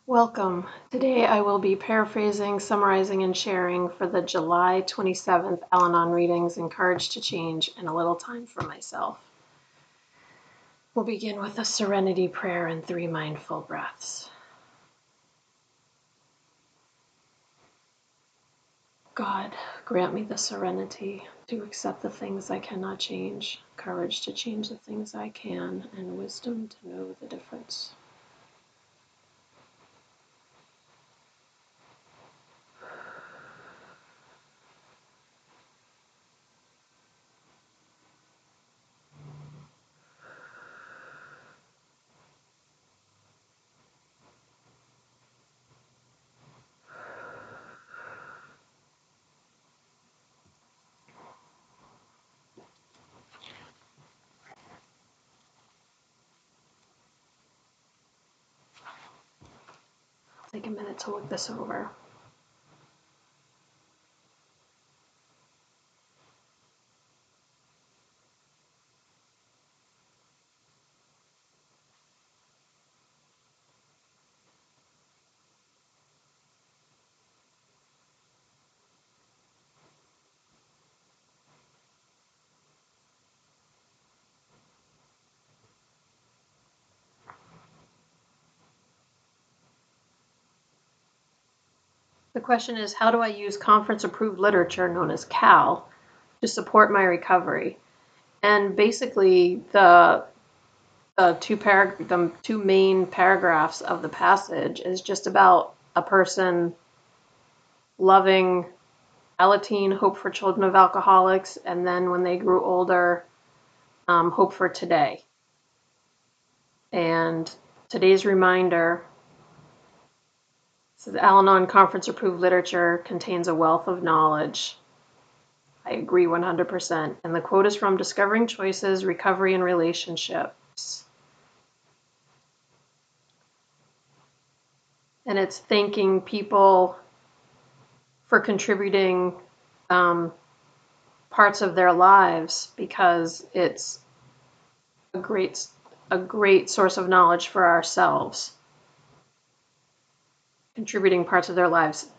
Welcome. Today I will be paraphrasing, summarizing, and sharing for the July 27th Al-Anon readings, Encouraged to Change, and a little time for myself. We'll begin with a serenity prayer and 3 mindful breaths. God, grant me the serenity to accept the things I cannot change, courage to change the things I can, and wisdom to know the difference. Take a minute to look this over. The question is, how do I use conference-approved literature known as CAL to support my recovery? And basically, the two main paragraphs of the passage is just about a person loving Alateen, hope for children of alcoholics, and then when they grew older, hope for today. And today's reminder says Al-Anon conference-approved literature contains a wealth of knowledge. I agree 100%. And the quote is from Discovering Choices, Recovery and Relationships. And it's thanking people for contributing parts of their lives, because it's a great source of knowledge for ourselves. Contributing parts of their lives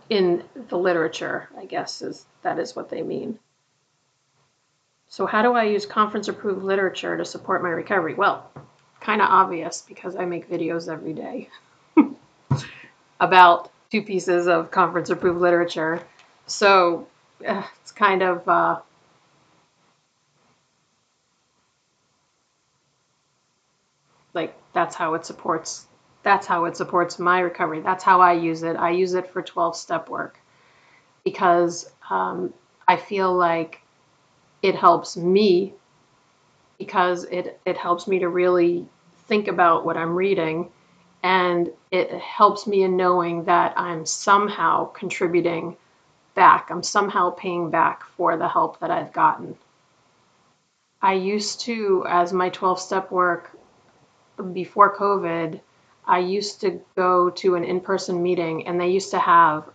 in the literature, I guess, that is what they mean. So how do I use conference-approved literature to support my recovery? Well, kind of obvious, because I make videos every day about 2 pieces of conference-approved literature. So it's kind of like that's how it supports my recovery. That's how I use it. I use it for 12-step work because I feel like it helps me, because it helps me to really think about what I'm reading, and it helps me in knowing that I'm somehow contributing back. I'm somehow paying back for the help that I've gotten. I used to, as my 12-step work before COVID, I used to go to an in-person meeting, and they used to have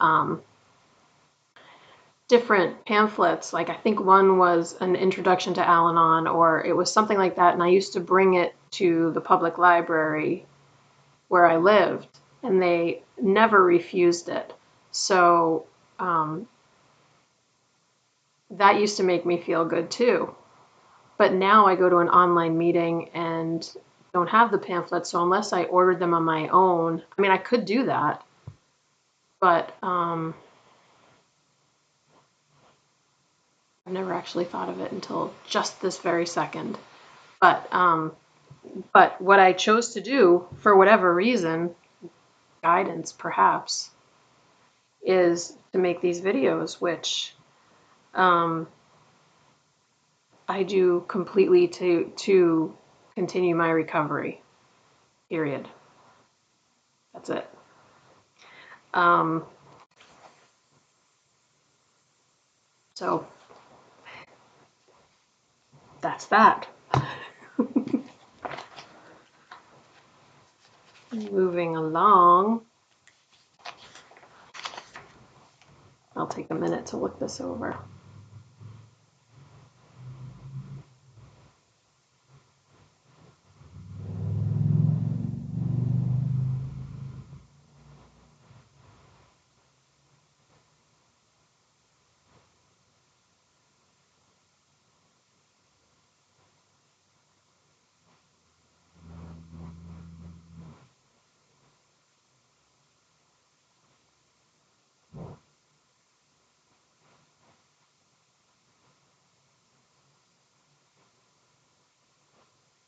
different pamphlets. Like I think one was an introduction to Al-Anon, or it was something like that. And I used to bring it to the public library where I lived, and they never refused it. So that used to make me feel good too. But now I go to an online meeting and don't have the pamphlets. So unless I ordered them on my own, I mean, I could do that, but I've never actually thought of it until just this very second. But what I chose to do, for whatever reason, guidance perhaps, is to make these videos, which I do completely to continue my recovery, period. That's it. So that's that. Moving along. I'll take a minute to look this over.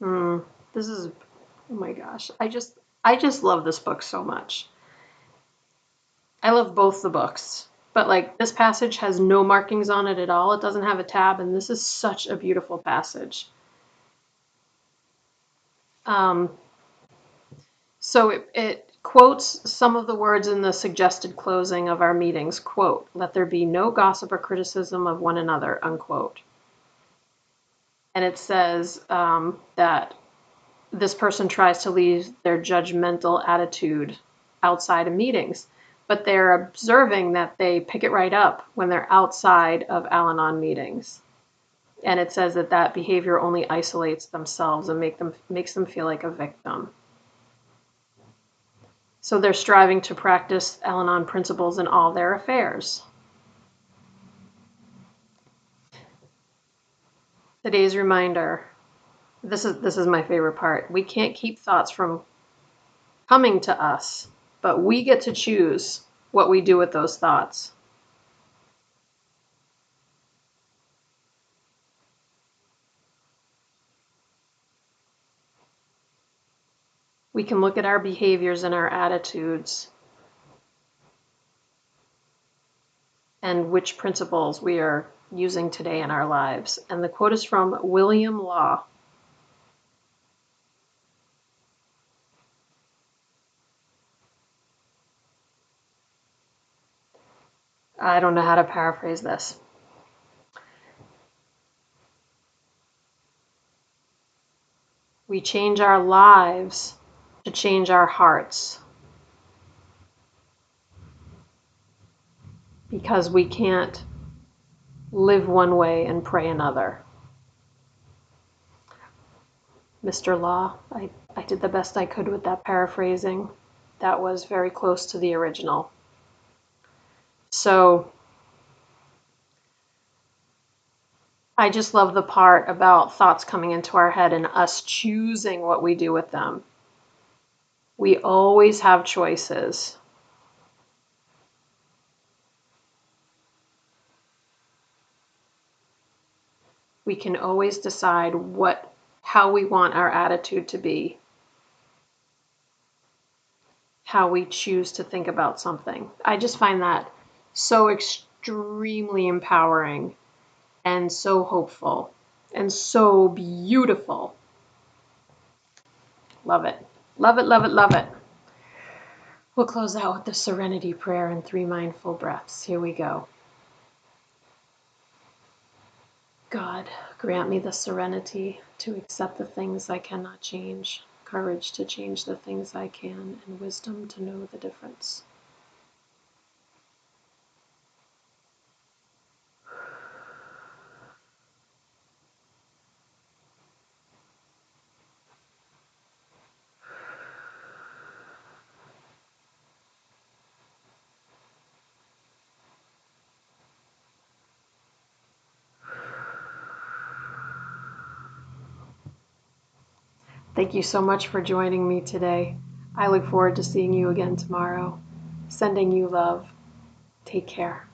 Mm, this is, oh my gosh. I just love this book so much. I love both the books. But like this passage has no markings on it at all. It doesn't have a tab, and this is such a beautiful passage. Um, so it quotes some of the words in the suggested closing of our meetings. Quote, "Let there be no gossip or criticism of one another," unquote. And it says that this person tries to leave their judgmental attitude outside of meetings, but they're observing that they pick it right up when they're outside of Al-Anon meetings. And it says that that behavior only isolates themselves and makes them feel like a victim. So they're striving to practice Al-Anon principles in all their affairs. Today's reminder. This is my favorite part. We can't keep thoughts from coming to us, but we get to choose what we do with those thoughts. We can look at our behaviors and our attitudes and which principles we are using today in our lives. And the quote is from William Law. I don't know how to paraphrase this. We change our lives to change our hearts because we can't live one way and pray another. Mr. Law, I did the best I could with that paraphrasing. That was very close to the original. So I just love the part about thoughts coming into our head and us choosing what we do with them. We always have choices. We can always decide how we want our attitude to be, how we choose to think about something. I just find that so extremely empowering and so hopeful and so beautiful. Love it. Love it, love it, love it. We'll close out with the serenity prayer and 3 mindful breaths. Here we go. God, grant me the serenity to accept the things I cannot change, courage to change the things I can, and wisdom to know the difference. Thank you so much for joining me today. I look forward to seeing you again tomorrow. Sending you love. Take care.